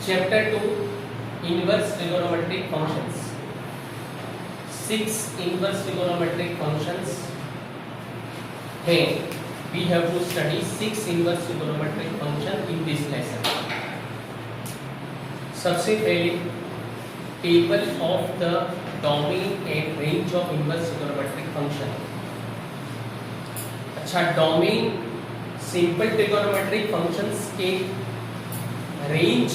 Chapter 2 Inverse trigonometric functions. 6 inverse trigonometric functions. Hey, we have to study 6 inverse trigonometric function in this lesson. सबसे पहले table of the domain and range of inverse trigonometric function. अच्छा, domain simple trigonometric functions के range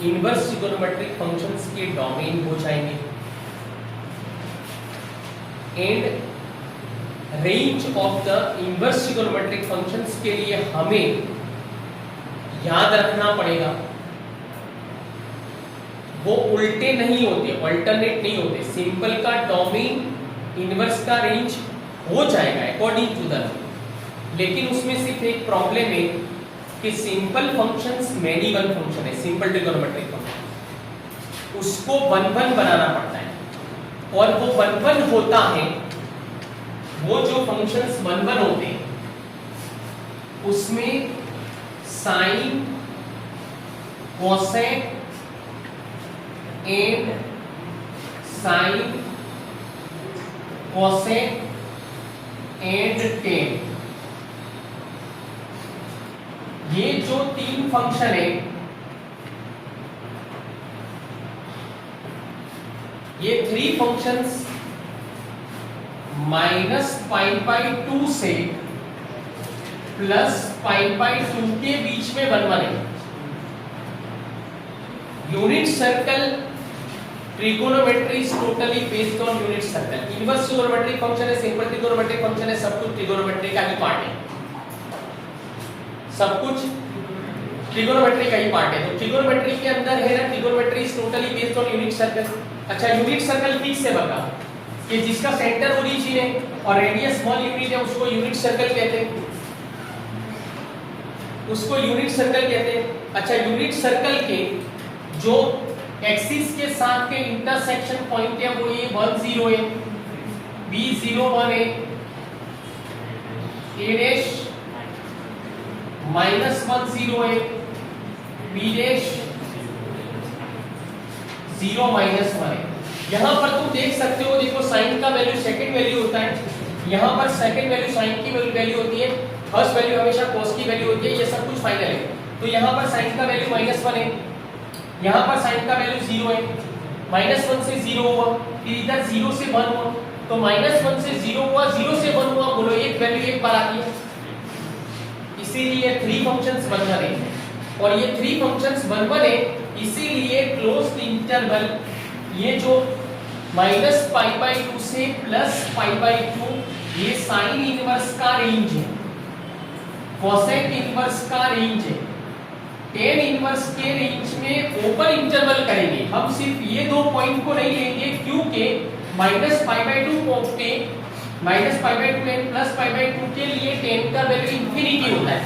inverse trigonometric functions के domain हो जाएंगे and range of the inverse trigonometric functions के लिए हमें याद रखना पड़ेगा वो उल्टे नहीं होते, अल्टरनेट नहीं होते. सिंपल का डोमेन इनवर्स का रेंज हो जाएगा अकॉर्डिंग टू द, लेकिन उसमें सिर्फ एक प्रॉब्लम है कि simple functions many one function है. सिंपल ट्रिगोनोमेट्रिक फंक्शन उसको वन वन बनाना पड़ता है, और वो वन वन होता है, वो जो फंक्शंस वन वन होते हैं उसमें sine, cosec and sine, cosec and tan, ये जो तीन फंक्शन है ये three functions minus pi by 2 से प्लस पाई बाई 2 के बीच में वन वन है. Unit circle trigonometry is totally based on unit circle. Inverse trigonometric function है, सिंपल ट्रिगोनोमेट्रिक फंक्शन है, सब कुछ ट्रिगोनोमेट्री का ही पार्ट है. सब कुछ ट्रिगोनोमेट्री का ही पार्ट है. तो ट्रिगोनोमेट्री के अंदर है ना, trigonometry is totally based on unit circle. अच्छा, यूनिट सर्कल फिक्स से बता कि जिसका सेंटर ओरिजिन है और रेडियस स्मॉल यूनिट है उसको यूनिट सर्कल कहते हैं, उसको यूनिट सर्कल कहते हैं. अच्छा, यूनिट सर्कल के जो एक्सिस के साथ के इंटरसेक्शन पॉइंट है वो ये 1 0 है, B 0 1 है, A डैश माइनस 1 0 है, B डैश 0 माइनस 1 है. यहां पर तुम देख सकते हो, देखो साइन का वैल्यू सेकंड वैल्यू होता है, यहां पर सेकंड वैल्यू साइन की वैल्यू होती है, फर्स्ट वैल्यू हमेशा cos की वैल्यू होती है. ये सब कुछ फाइनल है. तो यहां पर साइन का वैल्यू -1 है, यहां पर साइन का वैल्यू 0 है, -1 से 0 हुआ, फिर इधर 0 से 1 हुआ, तो -1 से 0 हुआ, 0 से 1 हुआ, बोलो एक वैल्यू एक बार आती है. इसीलिए थ्री फंक्शंस बन रहे हैं, और ये थ्री फंक्शंस बन बने इसीलिए क्लोज्ड इंटरवल ये जो -π/2 से +π/2 ये साइन इनवर्स का रेंज है, कोसेक इनवर्स का रेंज है, टेन इनवर्स के रेंज में ओपन इंटरवल करेंगे. हम सिर्फ ये दो पॉइंट को नहीं लेंगे क्योंकि -π/2 पे -π/2 एंड +π/2 के लिए टेन का वैल्यू इंफिनिटी होता है.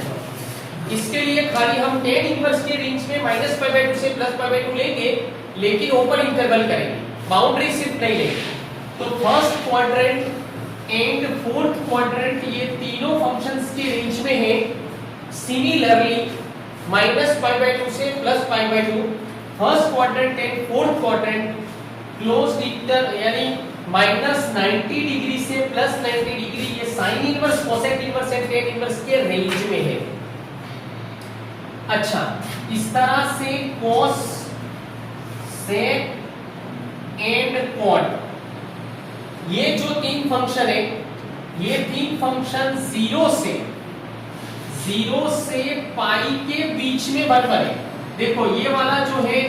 इसके लिए खाली हम टेन इनवर्स के रेंज में -π/2 से +π/2 लेंगे, लेकिन ओपन इंटरवल करेंगे, बाउंड्री सिर्फ नहीं लेंगे. तो first quadrant and fourth quadrant ये तीनों फंक्शंस के रेंज में है. सिमिलरली -π/2 से +π/2 first quadrant and fourth quadrant closed inter यानी -90 डिग्री से +90 डिग्री ये sine inverse, cosec inverse and tan inverse के रेंज में है. अच्छा, इस तरह से cos, sec एंड cot ये जो तीन फंक्शन है ये तीन फंक्शन 0 से पाई के बीच में बन बने. देखो ये वाला जो है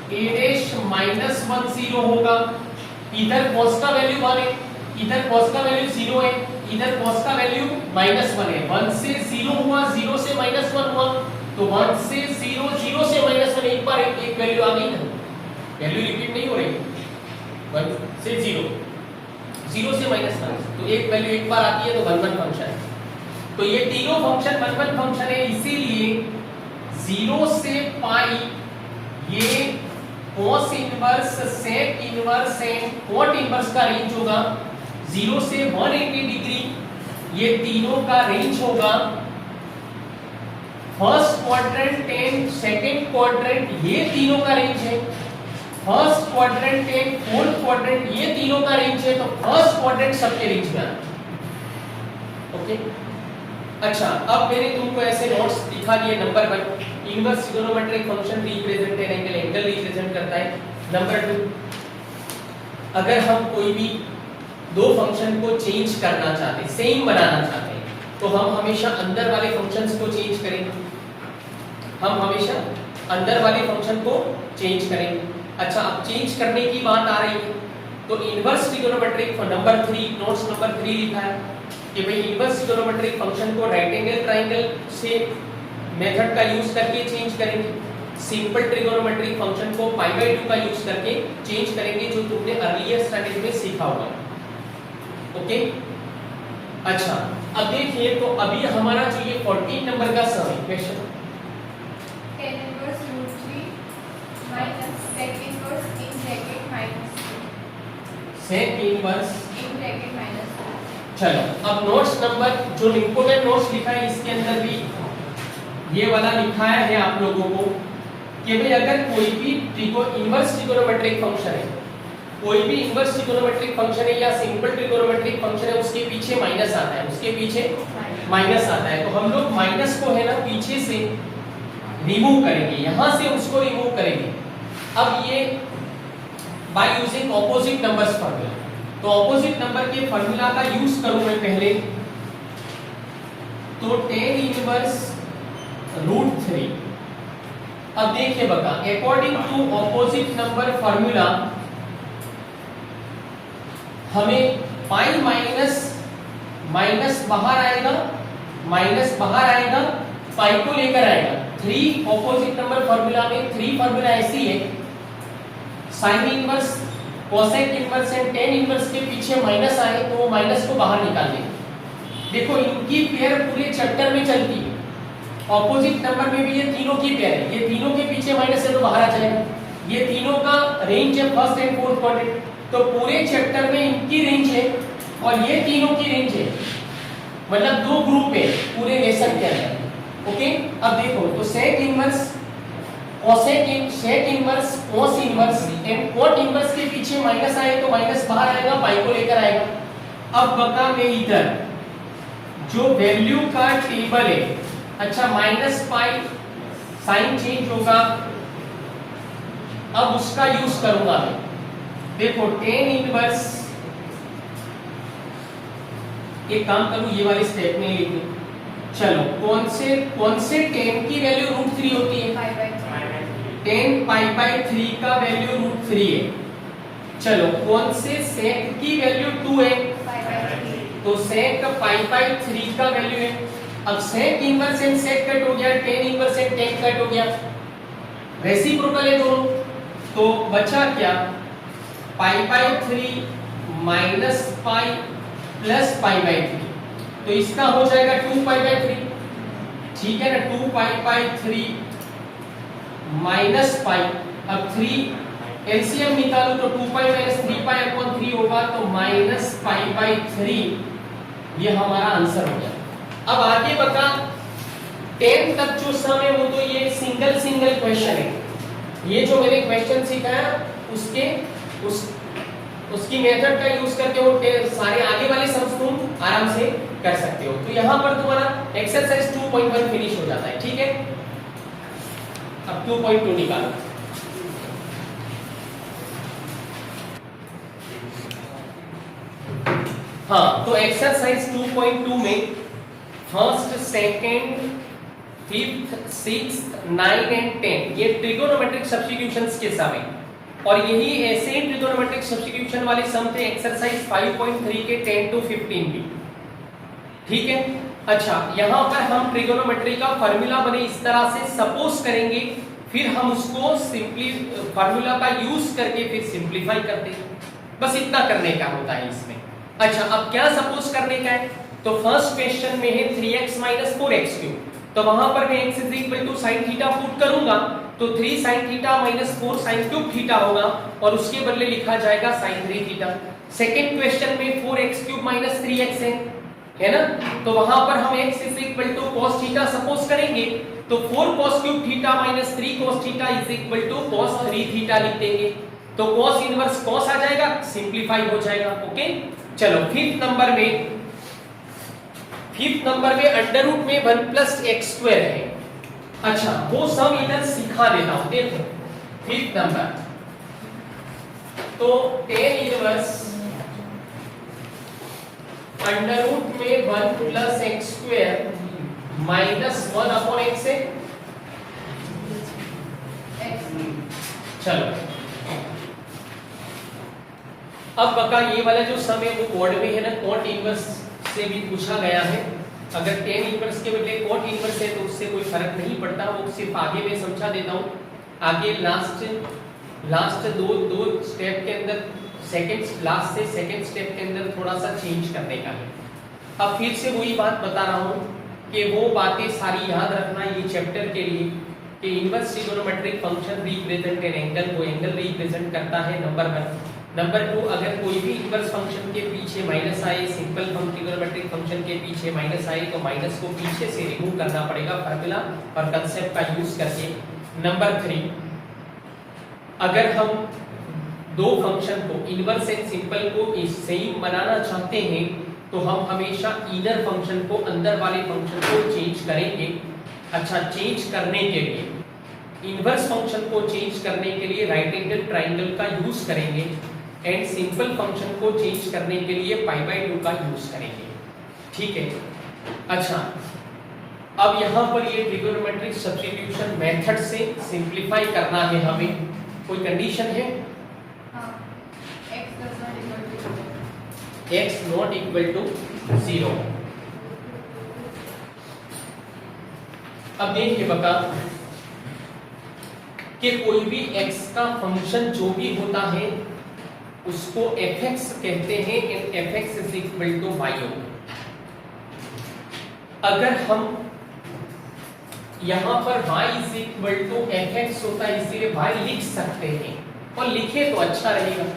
a डैश -1 0 होगा, इधर cos का वैल्यू 1 है, इधर cos का वैल्यू 0 है, इधर cos का वैल्यू -1 है. 1 से 0 हुआ, 0 से -1 हुआ, तो 1 से 0, 0 से -1 एक बार एक वैल्यू आ गई ना, वैल्यू रिपीट नहीं हो रही. 1 से 0, 0 से -1 तो एक वैल्यू एक बार आती है, तो 1 1 फंक्शन है. तो ये तीनों फंक्शन 1 1 फंक्शन है, इसीलिए 0 से पाई ये cos inverse, sec inverse and cot inverse का रेंज होगा. 0 से 180 डिग्री ये तीनों का रेंज होगा. फर्स्ट क्वाड्रेंट 10, सेकंड क्वाड्रेंट, ये तीनों का रेंज है। फर्स्ट क्वाड्रेंट 10, फोर्थ क्वाड्रेंट, ये तीनों का रेंज है, तो फर्स्ट क्वाड्रेंट सबके रेंज में आता है। ओके, अच्छा अब मैंने तुमको ऐसे नोट्स दिखा दिए। Number 1, inverse trigonometric function represent angle represent करता है। नंबर 2, अगर हम कोई भी दो फंक्शन को चेंज करना चाहते हैं, सेम बनाना चाहते हैं, तो हम हमेशा अंदर वाले फंक्शंस को चेंज करेंगे। हम हमेशा अंदर वाले फंक्शन को चेंज करेंगे। अच्छा, अब चेंज करने की बात आ रही है, तो inverse trigonometric number 3, notes number 3 लिखा है कि भाई इनवर्स ट्रिगोनोमेट्रिक फंक्शन को राइट एंगल ट्रायंगल से मेथड का यूज करके चेंज करेंगे। सिंपल ट्रिगोनोमेट्रिक फंक्शन को पाई बाय 2 का यूज करके चेंज करेंगे, जो तुमने अर्लियर स्टडीज में सीखा होगा। ओके, अच्छा अब देखिए, तो अभी हमारा जो ये 14 नंबर का सम है question, tan inverse root 3 minus sec inverse in bracket minus 2 sec inverse in bracket minus 2। चलो अब नोट्स नंबर जो इंपोर्टेंट नोट्स लिखा है इसके अंदर भी ये वाला लिखा है आप लोगों को कि भाई अगर कोई भी इनवर्स ट्रिगोनोमेट्रिक फंक्शन है, कोई भी इनवर्स ट्रिगोनोमेट्रिक फंक्शन है या सिंपल ट्रिगोनोमेट्रिक फंक्शन है, उसके पीछे माइनस आता है, उसके पीछे माइनस आता है, तो हम लोग माइनस को है ना पीछे से रिमूव करेंगे, यहां से उसको रिमूव करेंगे। अब ये by using opposite numbers formula, तो ऑपोजिट नंबर के फार्मूला का यूज करूं मैं पहले, तो tan इनवर्स रूट 3। अब देखिए बता, according to opposite number formula हमें पाई माइनस बाहर आएगा, माइनस बाहर आएगा, पाई को लेकर आएगा। 3 ऑपोजिट नंबर फार्मूला में 3 फार्मूला ऐसी है, sign inverse, cosec inverse and tan inverse के पीछे माइनस आए तो वो माइनस को बाहर निकाल देंगे। देखो इनकी पेयर पूरे चैप्टर में चलती है, ऑपोजिट नंबर में भी ये तीनों की पेयर है, ये तीनों के पीछे माइनस है तो बाहर आ जाएगा। ये तीनों का रेंज है फर्स्ट एंड फोर्थ क्वाड्रेंट, तो पूरे चैप्टर में इनकी रेंज है और ये तीनों की रेंज है, मतलब 2 ग्रुप है पूरे लेसन के अंदर। ओके, अब देखो तो sec inverse, sec inverse, cos inverse and cot inverse के पीछे माइनस आए तो माइनस बाहर आएगा, पाई को लेकर आएगा। अब बता मैं इधर जो वैल्यू का टेबल है, अच्छा माइनस पाई साइन चेंज होगा, अब उसका यूज करूंगा मैं। देखो tan इनवर्स, एक काम करूं ये वाली स्टेप में लिखूं, चलो कौन से tan की वैल्यू रूट 3 होती है, tan पाई बाय 3 का वैल्यू रूट 3 है। चलो कौन से sec की वैल्यू 2 है, तो sec पाई बाय 3 का वैल्यू है। अब sec inverse and sec cut हो गया, tan inverse and tan cut हो गया, रेसिप्रोकल है दोनों, तो बचा क्या, pi by 3 minus pi plus pi by 3, तो इसका हो जाएगा 2 पाई बाय 3, ठीक है ना, 2 पाई बाय 3 माइनस पाई, अब 3 एलसीएम निकालो तो 2 पाई माइनस 3 पाई अपॉन 3 होगा, तो माइनस पाई बाय 3 ये हमारा आंसर हो गया। अब आगे बता 10 तक जो सम है वो तो ये सिंगल क्वेश्चन है, ये जो मैंने क्वेश्चन सिखाया उसकी मेथड का यूज करके वो सारे आगे वाले सम्स तुम आराम से कर सकते हो। तो यहाँ पर तुम्हारा एक्सरसाइज 2.1 फिनिश हो जाता है, ठीक है। अब 2.2 निकालो। हाँ, तो एक्सरसाइज 2.2 में first, second, fifth, sixth, 9 and 10 ये ट्रिगोनोमेट्रिक सब्स्टिट्यूशंस के सम है, और यही ऐसे ट्रिगोनोमेट्रिक सब्स्टिट्यूशन वाले सम थे एक्सरसाइज 5.3 के 10 to 15 भी, ठीक है। अच्छा, यहाँ पर हम ट्रिगोनोमेट्री का फार्मूला बने इस तरह से सपोज करेंगे, फिर हम उसको सिंपली फार्मूला का यूज करके फिर सिंपलीफाई करते हैं, बस इतना करने का होता है इसमें। अच्छा, अब क्या सपोज करने का है, तो फर्स्ट क्वेश्चन में है 3x - 4x क्यूब, तो वहां पर मैं x = sin थीटा पुट करूंगा तो 3 sin theta - 4 sin cube theta होगा, और उसके बदले लिखा जाएगा sin 3 थीटा। सेकंड क्वेश्चन में 4x क्यूब - 3x है ना, तो वहां पर हम x = cos थीटा सपोज करेंगे, तो 4 cos cube theta minus 3 cos theta is equal to cos 3 theta लिख देंगे। तो cos इनवर्स cos आ जाएगा, सिंपलीफाई हो जाएगा। ओके, चलो फिफ्थ नंबर में अंडर रूट में 1 प्लस एक्स स्क्वायर है। अच्छा, वो सम इधर सिखा देता हूं, देखो फिफ्थ नंबर। तो tan इनवर्स अंडर रूट में 1 plus x square minus 1 upon x है। चलो अब बका ये वाला जो सम है वो कोड में है ना, कॉट इनवर्स से भी पूछा गया है। अगर tan इनवर्स के बदले कॉट इनवर्स है तो उससे कोई फर्क नहीं पड़ता, वो सिर्फ आगे मैं समझा देता हूँ। आगे लास्ट दो स्टेप के अंदर लास्ट से सेकंड स्टेप के अंदर थोड़ा सा चेंज करने का है। अब फिर से वही बात बता रहा हूँ कि वो बातें सारी याद रखना ये चैप्टर के लिए कि inverse trigonometric function represent an angle को एंगल रिप्रेजेंट करता है, नंबर 1। नंबर 2, अगर कोई भी इनवर्स फंक्शन के पीछे माइनस आए, सिंपल ट्रिगोनोमेट्रिक फंक्शन के पीछे माइनस आए तो माइनस को पीछे से रिमूव करना पड़ेगा फार्मूला और कांसेप्ट का यूज करके। नंबर 3, अगर हम दो फंक्शन को इनवर्स एंड सिंपल को सेम बनाना चाहते हैं तो हम हमेशा इनर फंक्शन को, अंदर वाले फंक्शन को चेंज करेंगे। अच्छा, चेंज करने के लिए इनवर्स फंक्शन को चेंज करने के लिए राइट एंगल ट्राइंगल का यूज करेंगे एंड सिंपल फंक्शन को चेंज करने के लिए π/2 का यूज करेंगे। ठीक है। अच्छा, अब यहाँ पर ये ट्रिगोनोमेट्रिक सब्स्टिट्यूशन मेथड से सिंपलीफाई करना है हमें। कोई कंडीशन है? x not equal to 0। अब देखिए बता कि कोई भी x का फंक्शन जो भी होता है उसको fx कहते हैं and fx is equal to y। अगर हम यहां पर y is equal to fx होता है इसीलिए y लिख सकते हैं, और लिखे तो अच्छा रहेगा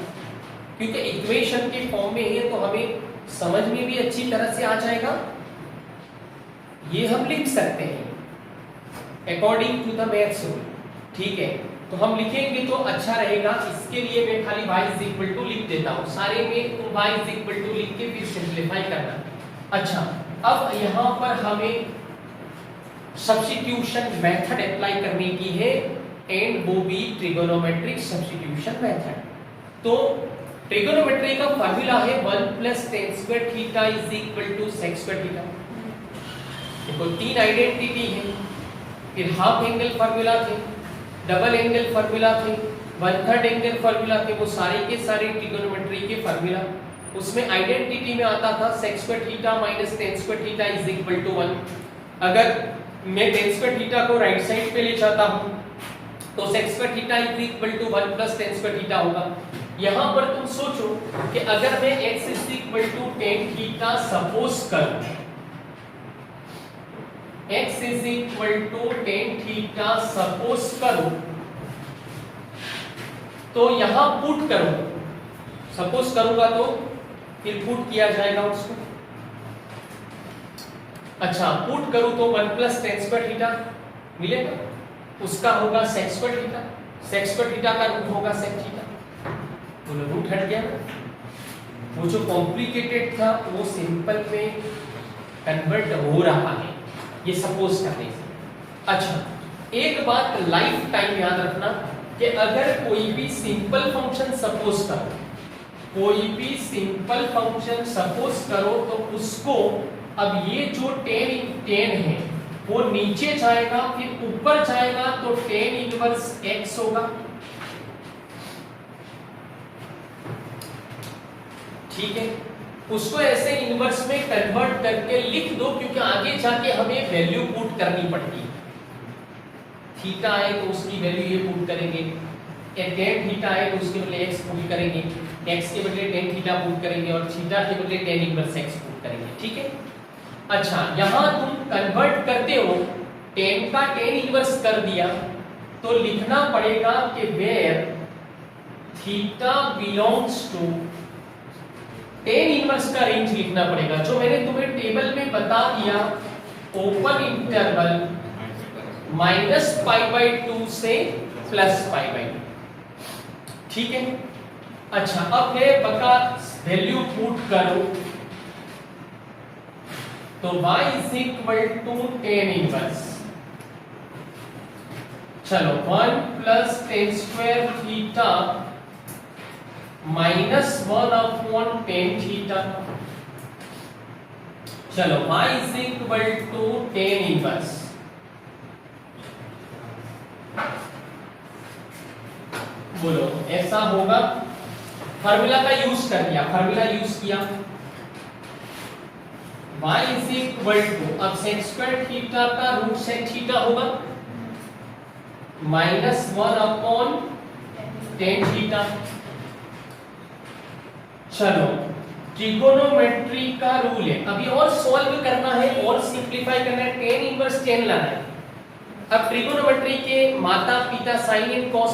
क्योंकि इक्वेशन के फॉर्म में है तो हमें समझ में भी अच्छी तरह से आ जाएगा। ये हम लिख सकते हैं according to the maths rule. ठीक है, तो हम लिखेंगे तो अच्छा रहेगा। इसके लिए मैं खाली y इज इक्वल टू लिख देता हूं, सारे में तो y इज इक्वल टू लिख के फिर सिंपलीफाई करना। अच्छा, अब यहां पर हमें सब्स्टिट्यूशन मेथड अप्लाई करने की है एंड वो भी ट्रिगोनोमेट्रिक सब्स्टिट्यूशन मेथड। तो ट्रिगोनोमेट्री का फार्मूला है 1 plus tan square theta is equal to sec square theta. देखो 3 आइडेंटिटी है, फिर हाफ एंगल फार्मूला थे, डबल एंगल फार्मूला थे, 1/3 एंगल फार्मूला थे, वो सारे के सारे ट्रिगोनोमेट्री के फार्मूला। उसमें आइडेंटिटी में आता था sec square theta minus tan square theta is equal to 1। अगर मैं tan स्क्वायर थीटा को राइट साइड पे ले जाता हूं तो sec square theta is equal to 1 plus tan square theta होगा। यहां पर तुम सोचो कि अगर मैं x is equal to tan theta suppose करूं, x is equal to tan theta suppose करूं, तो यहां पुट करूं, सपोज करूंगा तो फिर पुट किया जाएगा उसको। अच्छा, पुट करूं तो 1 प्लस tan स्क्वायर थीटा मिलेगा, उसका होगा sec square theta, sec square theta का रूट होगा sec थीटा। बोलो रूट हट गया, वो जो कॉम्प्लिकेटेड था वो सिंपल में कन्वर्ट हो रहा है ये सपोज करने से। अच्छा, एक बात लाइफ टाइम याद रखना कि अगर कोई भी सिंपल फंक्शन सपोज करो, कोई भी सिंपल फंक्शन सपोज करो तो उसको, अब ये जो tan है वो नीचे जाएगा फिर ऊपर जाएगा तो tan इनवर्स x होगा। ठीक है, उसको ऐसे इनवर्स में कन्वर्ट करके लिख दो क्योंकि आगे जाके हमें वैल्यू पुट करनी पड़ती है। थीटा आए तो उसकी वैल्यू ये पुट करेंगे, tan थीटा आए तो उसके बदले x पुट करेंगे, x के बदले tan थीटा पुट करेंगे और थीटा के बदले tan इनवर्स x पुट करेंगे। ठीक है। अच्छा, यहां तुम कन्वर्ट करते हो, tan का tan इनवर्स कर दिया तो लिखना पड़ेगा कि where theta belongs to, tan inverse का रेंज लिखना पड़ेगा जो मैंने तुम्हें टेबल में बता दिया, ओपन इंटरवल -π/2 से +π/2। ठीक है। अच्छा, अब है बका वैल्यू पुट करो, तो y tan इनवर्स, चलो 1 + tan² थीटा -1 tan थीटा, चलो y tan इनवर्स, बोलो ऐसा होगा। फार्मूला का यूज कर दिया, फार्मूला यूज किया, y अब sec² थीटा का रूट सेक थीटा होगा -1 tan थीटा। चलो ट्रिगोनोमेट्री का रूल है, अभी और सॉल्व करना है और सिंपलीफाई करना है, tan इनवर्स tan लाना है। अब ट्रिगोनोमेट्री के माता पिता साइन एंड कॉस,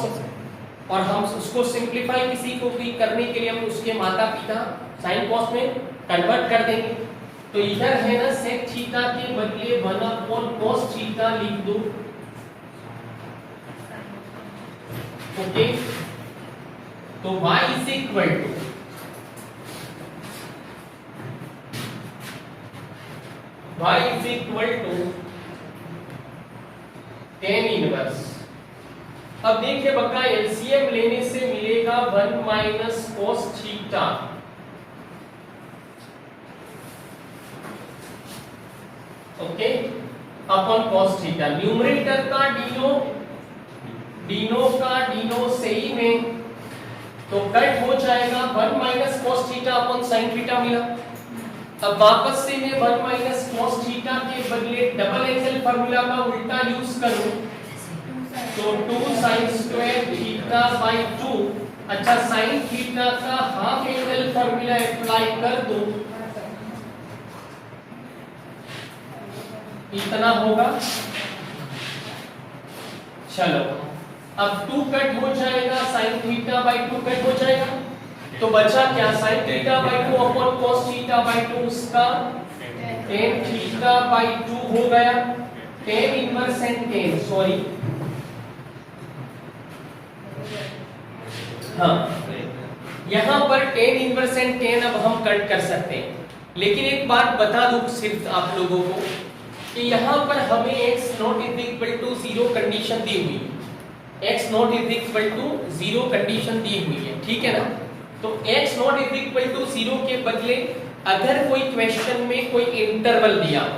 और हम उसको सिंपलीफाई किसी को भी करने के लिए हम उसके माता पिता साइन कॉस में कन्वर्ट कर देंगे। तो इधर है ना सेक थीटा के बदले 1 cos थीटा लिख दो। ओके, तो y tan इनवर्स। अब देखिए बका एलसीएम लेने से मिलेगा 1 - cos theta, okay, upon cos theta. Numerator का डिनो सही में, तो कट हो जाएगा 1 - cos theta upon sin theta मिला। अब वापस से मैं 1 - cos थीटा के बदले डबल एंगल फार्मूला का उल्टा यूज करूं, तो 2 sin² थीटा/2। अच्छा, sin थीटा का हाफ एंगल फार्मूला अप्लाई कर दो, इतना होगा। चलो अब 2 कट हो जाएगा, sin थीटा/2 कट हो जाएगा, तो बचा क्या, sin थीटा/2 अपॉन cos थीटा/2, उसका tan थीटा/2 हो गया। tan inverse and tan, sorry, हाँ, यहां पर tan इनवर्स एंड tan अब हम कट कर सकते हैं, लेकिन एक बात बता दूं सिर्फ आप लोगों को कि यहां पर हमें x not = 0 कंडीशन दी हुई है, x not = 0 कंडीशन दी हुई है, ठीक है ना। तो x not = 0 के बदले अगर कोई क्वेश्चन में कोई इंटरवल दिया हो,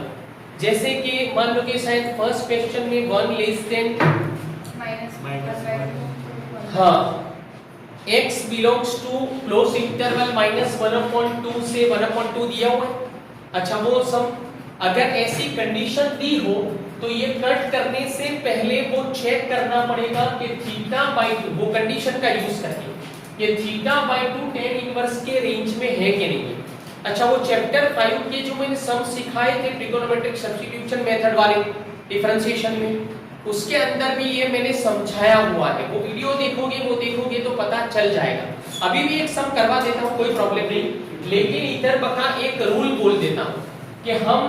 जैसे कि मान लो कि शायद फर्स्ट क्वेश्चन में 1 - हाँ, x belongs to close interval -1/2 से 1/2 दिया हुआ है। अच्छा, वो सब अगर ऐसी कंडीशन दी हो तो ये कट करने से पहले वो चेक करना पड़ेगा कि थीटा/2, वो कंडीशन का यूज करके ये थीटा/2 tan इनवर्स के रेंज में है कि नहीं है। अच्छा, वो चैप्टर 5 के जो मैंने सम सिखाए थे ट्रिगोनोमेट्रिक सब्स्टिट्यूशन मेथड वाले डिफरेंशिएशन में, उसके अंदर भी ये मैंने समझाया हुआ है, वो वीडियो देखोगे तो पता चल जाएगा। अभी भी एक सम करवा देता हूँ, कोई प्रॉब्लम नहीं, लेकिन इधर बका एक रूल बोल देता हूँ कि हम,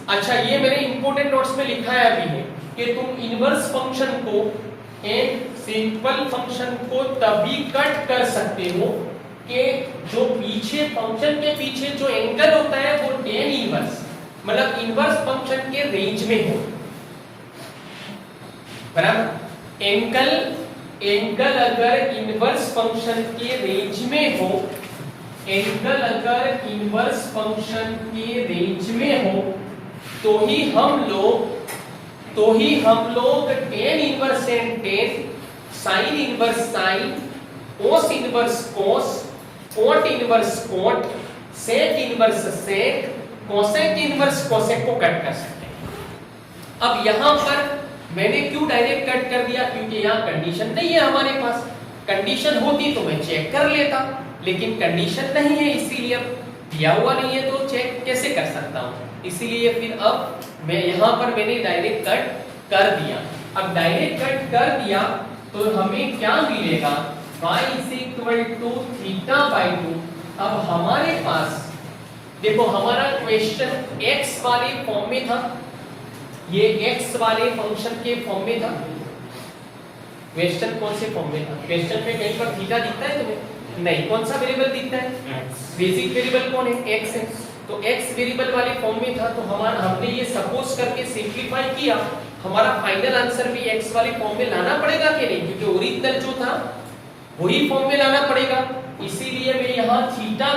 अच्छा ये मैंने इंपोर्टेंट नोट्स में लिखा है अभी है कि तुम इनवर्स फंक्शन को, एक सिंपल फंक्शन को तभी कट कर सकते हो कि जो पीछे फंक्शन के पीछे जो एंगल होता है वो tan इनवर्स, मतलब इनवर्स फंक्शन के रेंज में हो, बराबर। एंगल अगर इनवर्स फंक्शन के रेंज में हो, एंगल अगर इनवर्स फंक्शन के रेंज में हो, तो ही हम लोग tan inverse and tan, sin inverse sin, cos inverse cos, cot inverse cot, sec inverse sec, cosec inverse cosec को कट कर सकते हैं। अब यहां पर मैंने क्यों डायरेक्ट कट कर दिया, क्योंकि यहाँ कंडीशन नहीं है हमारे पास। कंडीशन होती तो मैं चेक कर लेता, लेकिन कंडीशन नहीं है, इसीलिए दिया हुआ नहीं है तो चेक कैसे कर सकता हूँ, इसीलिए फिर अब मैं यहाँ पर मैंने डायरेक्ट कट कर दिया। अब डायरेक्ट कट कर दिया तो हमें क्या मिलेगा, y = θ/2। अब हमारे पास देखो, हमारा क्वेश्चन x वाले फॉर्म में था, ये x वाले फंक्शन के फॉर्म में था। क्वेश्चन कौन से फॉर्म में था? क्वेश्चन में कहीं पर थीटा दिखता है तुम्हें? नहीं। कौन सा वेरिएबल दिखता है? बेसिक वेरिएबल कौन है? x है। तो x वेरिएबल वाले फॉर्म में था, तो हमने ये सपोज करके सिंपलीफाई किया, हमारा फाइनल आंसर भी x वाले फॉर्म में लाना पड़ेगा कि नहीं, क्योंकि ओरिजिनल जो था वही फॉर्म में लाना पड़ेगा। इसीलिए मैं यहाँ थीटा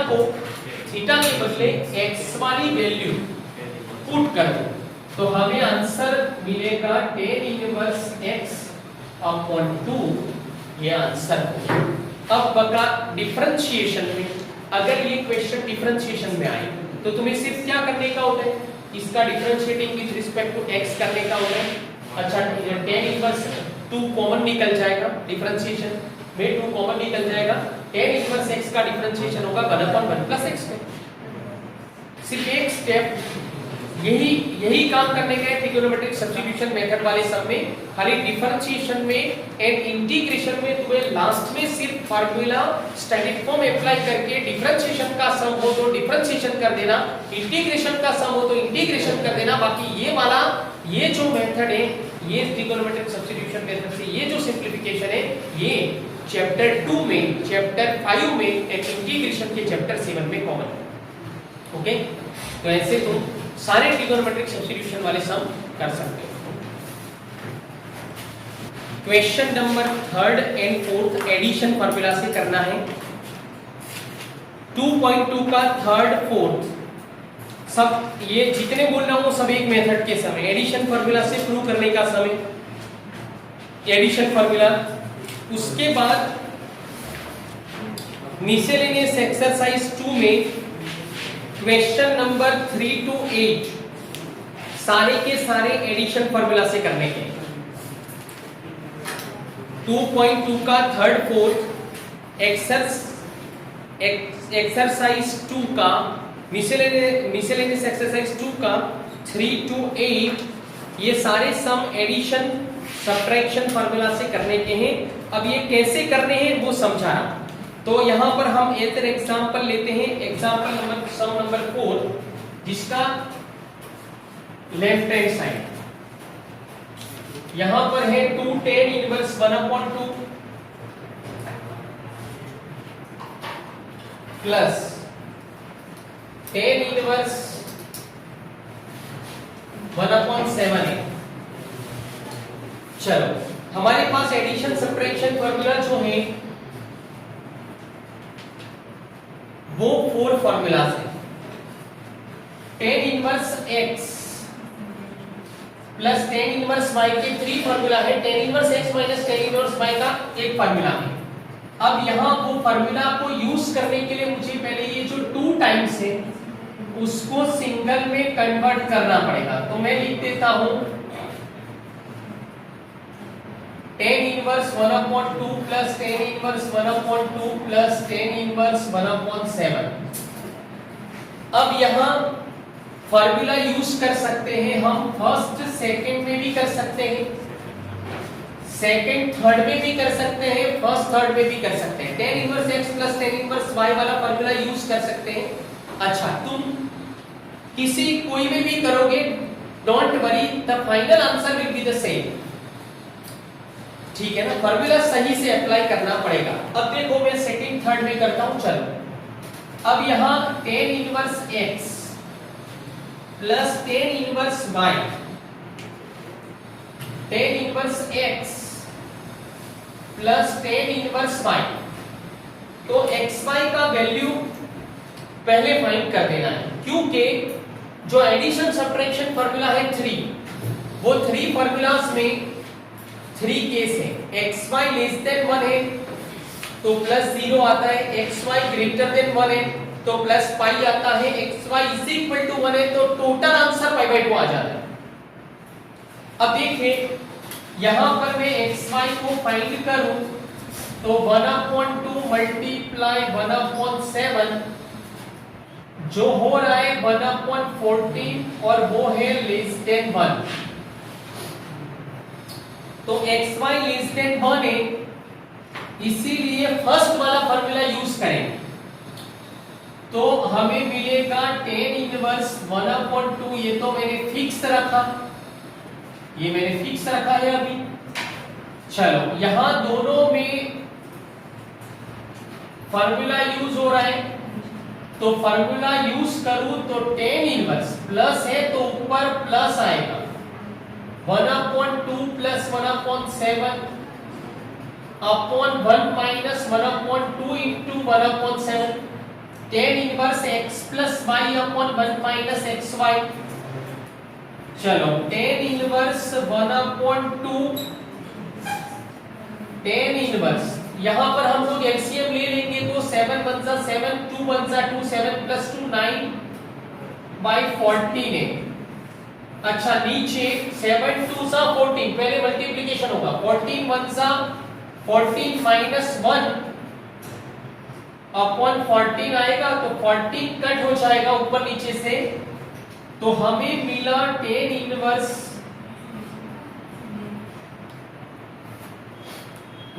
के बदले x वाली वैल्यू पुट कर दूं, तो हमें आंसर मिलेगा tan इनवर्स x अपॉन 2, ये आंसर होगा। अब बका डिफरेंशिएशन में, अगर ये क्वेश्चन डिफरेंशिएशन में आए तो तुम्हें सिर्फ क्या करने का होता है? इसका differentiating with respect to x करने का होता है। अच्छा, tan इनवर्स 2 कॉमन निकल जाएगा, डिफरेंशिएशन में 2 कॉमन निकल जाएगा। tan इनवर्स x का डिफरेंशिएशन होगा 1/1 प्लस x में। सिर्फ एक स्टेप यही काम करने का है ट्रिग्नोमेट्रिक सब्स्टिट्यूशन मेथड वाले सब में। खाली डिफरेंशिएशन में एंड इंटीग्रेशन में तुम्हें लास्ट में सिर्फ फार्मूला स्टैटिक फॉर्म अप्लाई करके डिफरेंशिएशन का सम हो तो डिफरेंशिएशन कर देना, इंटीग्रेशन का सम हो तो इंटीग्रेशन कर देना। बाकी ये जो मेथड है, ये ट्रिग्नोमेट्रिक सब्स्टिट्यूशन मेथड से ये जो सिंप्लीफिकेशन है, ये चैप्टर 2 में, चैप्टर 5 में एंड इंटीग्रेशन के चैप्टर 7 में कॉमन है। ओके, तो ऐसे तुम सारे ट्रिग्नोमेट्रिक सब्स्टिट्यूशन वाले सम कर सकते हो। Question number 3 and 4 addition formula से करना है। 2.2 का 3rd 4th सब ये जितने बोल रहा हूं सब एक मेथड के सम है। एडिशन फार्मूला से प्रूव करने का सम है, एडिशन फार्मूला। उसके बाद मिसलेनियस एक्सरसाइज 2 में क्वेश्चन नंबर 3 to 8 सारे के सारे एडिशन फार्मूला से करने के। 2.2 का 3rd 4th एक्सरसाइज 2 का मिसलेनियस एक्सरसाइज 2 का 3 to 8 ये सारे सम एडिशन सब्ट्रैक्शन फार्मूला से करने के हैं। अब ये कैसे करने हैं वो समझा रहा। तो यहाँ पर हम एक एग्जांपल लेते हैं, एग्जांपल नंबर सम नंबर 4, जिसका लेफ्ट हैंड साइड यहाँ पर है 2 tan inverse 1/2 plus tan inverse 1/7 है। चलो, हमारे पास एडिशन सब्ट्रैक्शन फार्मूला जो है वो 4 फार्मूलाज है। tan inverse x plus tan inverse y के 3 फार्मूला है। tan inverse x minus tan inverse y का एक फार्मूला है। अब यहाँ वो फार्मूला को यूज करने के लिए मुझे पहले ये जो 2 टाइम्स है उसको सिंगल में कन्वर्ट करना पड़ेगा। तो मैं लिख देता हूं tan inverse 1/2 plus tan inverse 1/2 plus tan inverse 1/7। अब यहाँ फार्मूला यूज कर सकते हैं हम फर्स्ट सेकंड में भी कर सकते हैं, सेकंड थर्ड में भी कर सकते हैं, फर्स्ट थर्ड में भी कर सकते हैं। tan inverse x plus tan inverse y वाला फार्मूला यूज कर सकते हैं। अच्छा, तुम कोई में भी करोगे, don't worry, the final answer will be the same. ठीक है ना, फार्मूला सही से अप्लाई करना पड़ेगा। अब देखो मैं सेकंड थर्ड में करता हूं। चलो, अब यहां tan inverse x plus tan inverse y, tan inverse x plus tan inverse y, तो xy का वैल्यू पहले फाइंड कर देना है, क्योंकि जो एडिशन सब्ट्रैक्शन फार्मूला है 3, वो 3 फार्मूलाज में 3 केस है। xy लेस देन 1 है तो प्लस 0 आता है, xy ग्रेटर देन 1 है तो प्लस पाई आता है, xy इज इक्वल टू 1 है तो टोटल आंसर π/2 आ जाता है। अब देखिए यहां पर मैं xy को फाइंड करूं तो 1/2 मल्टीप्लाई 1/7 जो हो रहा है 1/14 और वो है लेस देन 1, तो xy लेस देन 1 है, इसीलिए फर्स्ट वाला फार्मूला यूज करेंगे। तो हमें मिलेगा tan इनवर्स 1/2, ये तो मैंने फिक्स रखा, ये मैंने फिक्स रखा है अभी। चलो यहां दोनों में फार्मूला यूज हो रहा है, तो फार्मूला यूज करूं तो tan इनवर्स प्लस है तो ऊपर प्लस आएगा 1/2 plus 1/7 upon 1 minus 1/2 into 1/7 tan inverse x plus y upon 1 minus xy। चलो tan इनवर्स 1/2 tan इनवर्स यहां पर हम लोग एलसीएम ले लेंगे तो 7 1 जा 7 2 1 जा 2 7 प्लस 2 9/14 है। अच्छा नीचे 7 2 जा 14, पहले मल्टीप्लिकेशन होगा 14 1 जा 14 माइनस 1 अपॉन 14 आएगा तो 14 कट हो जाएगा ऊपर नीचे से, तो हमें मिला tan inverse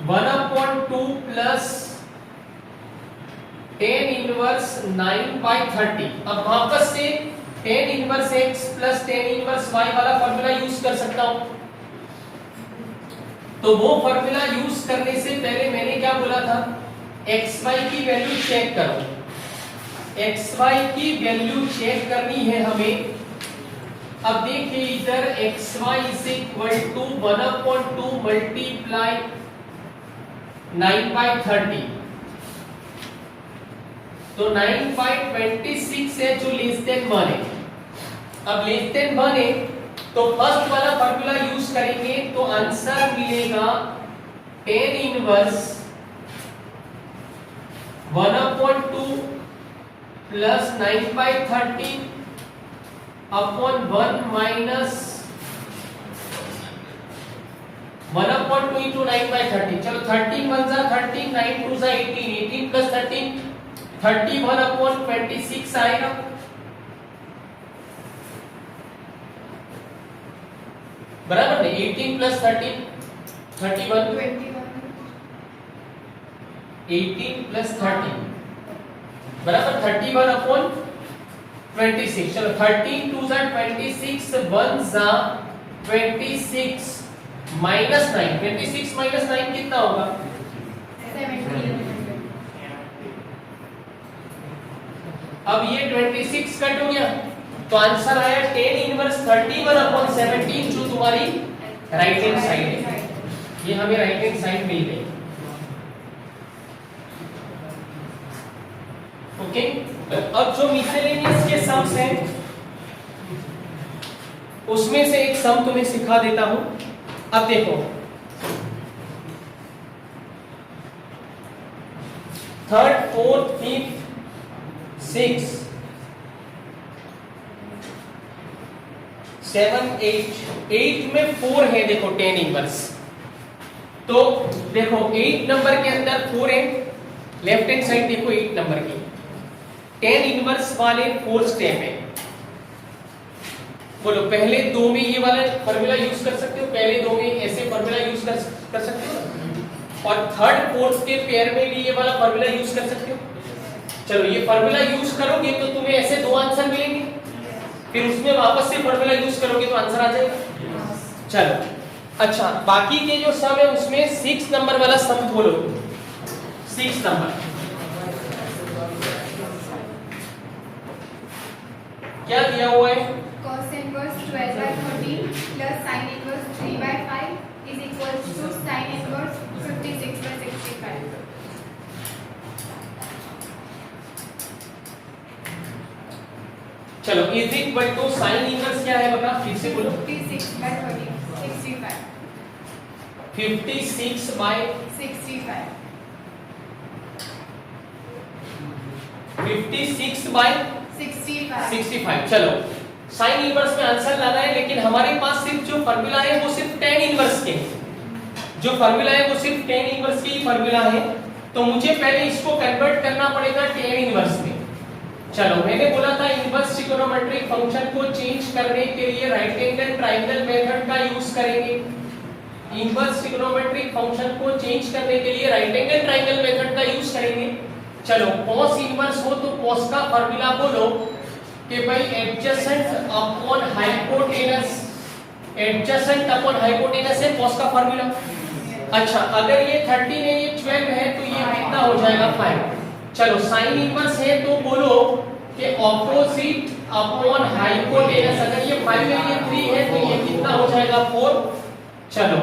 1/2 plus tan inverse 9/30। अब वापस से tan inverse x plus tan inverse y वाला फॉर्मूला यूज कर सकता हूं। तो वो फॉर्मूला यूज करने से पहले मैंने क्या बोला था, xy की वैल्यू चेक करो। xy की वैल्यू चेक करनी है हमें। अब देखिए इधर xy is equal to 1/2 multiply 9/30, तो 9/26 है जो लेस देन 1 है। अब लेस देन 1 है तो फर्स्ट वाला फॉर्मूला यूज करेंगे तो आंसर मिलेगा tan inverse 1/2 plus 9/30 upon 1 minus 1/2 into 9/30। चलो 13 1 जा 13 9 2 जा 18 18 प्लस 13 31/26 आएगा। बराबर है 18 प्लस 13 31 18 प्लस 30 बराबर 31/26। चलो 13 2 जा 26 1 जा 26 माइनस 9 26 माइनस 9 कितना होगा 17। अब ये 26 कट हो गया तो आंसर आया tan इनवर्स 31/17 जो तुम्हारी राइट हैंड साइड है। ये हमें राइट हैंड साइड मिल गई। ओके, अब जो मिसलेनियस के सम्स हैं उसमें से एक सम तुम्हें सिखा देता हूं। अब देखो 3rd 4th 5th 6 7 8 में 4 है। देखो tan इनवर्स, तो देखो 8 नंबर के अंदर 4 है, लेफ्ट हैंड साइड देखो 8 नंबर की tan इनवर्स वाले 4 स्टेप है। बोलो पहले दो में ये वाला फॉर्मूला यूज कर सकते हो, पहले दो में ऐसे फॉर्मूला यूज कर सकते हो, और 3rd 4th के पेयर में भी ये वाला फॉर्मूला यूज कर सकते हो। चलो ये फॉर्मूला यूज करोगे तो तुम्हें ऐसे दो आंसर मिलेंगे, फिर उसमें वापस से फॉर्मूला यूज करोगे तो आंसर आ जाएगा। चलो अच्छा, बाकी के जो सम है उसमें 6 नंबर वाला सम बोलो। 6 नंबर क्या दिया हुआ है, cos inverse 12/13 plus sin inverse 3/5 is equal to sin inverse 56/65। चलो is equal to sine inverse क्या है बता, फिर से बोलो। 56/13 65 56/65 56/65। चलो साइन इनवर्स में आंसर लाना है, लेकिन हमारे पास सिर्फ जो फार्मूला है वो सिर्फ tan इनवर्स के, जो फार्मूला है वो सिर्फ tan इनवर्स की फार्मूला है, तो मुझे पहले इसको कन्वर्ट करना पड़ेगा tan इनवर्स में। चलो मैंने बोला था इनवर्स ट्रिगोनोमेट्रिक फंक्शन को चेंज करने के लिए राइट एंगल ट्रायंगल मेथड का यूज करेंगे। इनवर्स ट्रिगोनोमेट्रिक फंक्शन को चेंज करने के लिए राइट एंगल ट्रायंगल मेथड का यूज करेंगे। चलो cos इनवर्स हो तो cos का फार्मूला बोलो कि भाई adjacent upon hypotenuse adjacent upon hypotenuse है cos का फार्मूला। अच्छा अगर ये 13 है ये 12 है तो ये कितना हो जाएगा 5। चलो साइन इनवर्स है तो बोलो कि ऑपोजिट अपॉन हाइपोटेनस, अगर ये 5 है ये 3 है तो ये कितना हो जाएगा 4। चलो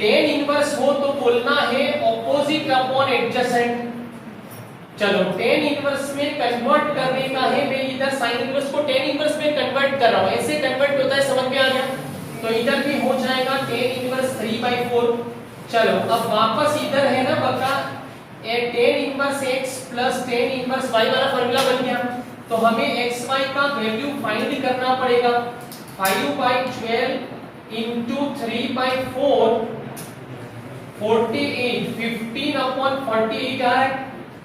tan इनवर्स हो तो बोलना है ऑपोजिट अपॉन एडजेसेंट। चलो tan इनवर्स में कन्वर्ट करने का है, मैं इधर sin इनवर्स को tan इनवर्स में कन्वर्ट कर रहा हूं, ऐसे कन्वर्ट होता है, समझ में आ गया? तो इधर भी हो जाएगा tan इनवर्स 3/4। चलो अब वापस इधर है ना बका tan inverse x plus tan inverse y वाला फार्मूला बन गया। तो हमें xy का वैल्यू फाइंड करना पड़ेगा। 5/12 into 3/4 48, 15/48 आ रहा है।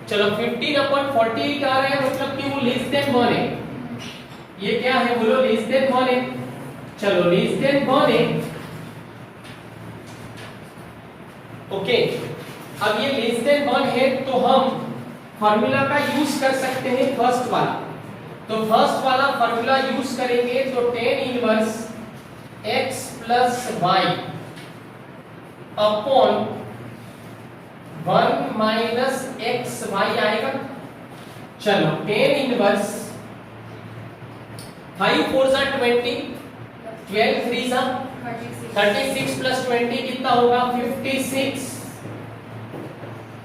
चलो 15/48 आ रहा है मतलब कि वो लेस देन 1 है। ये क्या है बोलो? लेस देन 1 है। चलो लेस देन 1 है, ओके। अब ये लेस देन 1 है तो हम फार्मूला का यूज कर सकते हैं फर्स्ट वाला। तो फर्स्ट वाला फार्मूला यूज करेंगे तो tan inverse x plus y upon 1 minus x y आएगा। चलो tan इनवर्स 5 4 जा 20, 12 3 जा 36 प्लस 20 कितना होगा 56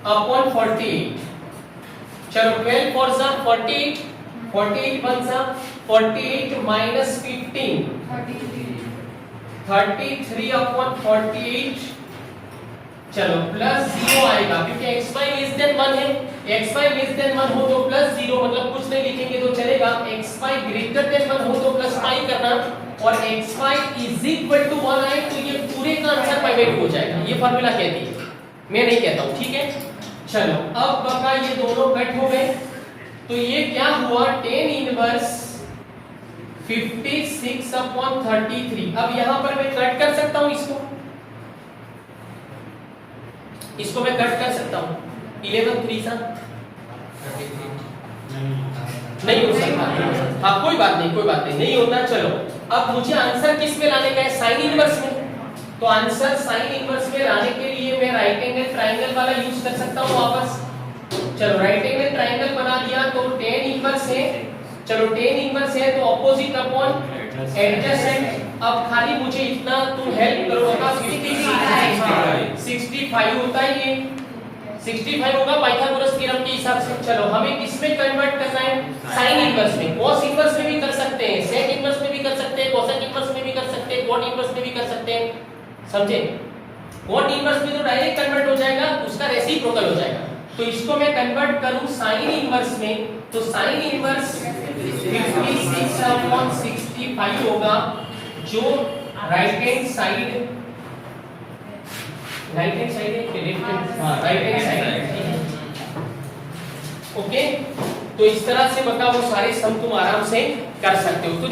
अपॉन 48। चलो 12 4 जा 48, 48 1 जा 48 माइनस 15 33 अपॉन 48। चलो प्लस 0 आएगा क्योंकि xy लेस देन 1 है। xy लेस देन 1 हो तो प्लस 0 मतलब कुछ नहीं लिखेंगे तो चलेगा। xy ग्रेटर देन 1 हो तो प्लस पाई करना, और xy इज इक्वल टू 1 आए तो ये पूरे का आंसर पाइवेट हो जाएगा। ये फार्मूला कहती है, मैं नहीं कहता हूं, ठीक है। चलो अब बका ये दोनों कट हो गए तो ये क्या हुआ tan इनवर्स 56 अपॉन 33। अब यहां पर मैं कट कर सकता हूं इसको मैं कट कर सकता हूं। 11 3 सा नहीं हो सकता। हाँ कोई बात नहीं नहीं होता। चलो अब मुझे आंसर किस में लाने का है? साइन इनवर्स में। तो आंसर साइन इनवर्स में लाने के लिए मैं राइट एंगल ट्रायंगल वाला यूज कर सकता हूं वापस। चलो राइट एंगल ट्रायंगल बना दिया तो tan इनवर्स है। चलो tan इनवर्स है तो ऑपोजिट अपॉन एडजेसेंट। अब खाली मुझे इतना तुम हेल्प करोगा, 65 होता है ये 65 होगा पाइथागोरस थ्योरम के हिसाब से। चलो हमें किसमें कन्वर्ट करना है? साइन इनवर्स में। cos इनवर्स में भी कर सकते हैं, sec इनवर्स में भी कर सकते हैं, cosec इनवर्स में भी कर सकते हैं, cot इनवर्स में भी कर सकते हैं, समझे? cot इनवर्स में तो डायरेक्ट कन्वर्ट हो जाएगा, उसका रेसिप्रोकल हो जाएगा। तो इसको मैं कन्वर्ट करूं साइन इनवर्स में तो साइन इनवर्स 56/65 होगा जो राइट हैंड साइड है राइट हैंड साइड है, ओके। तो इस तरह से बता वो सारे सम तुम आराम से कर सकते हो। तो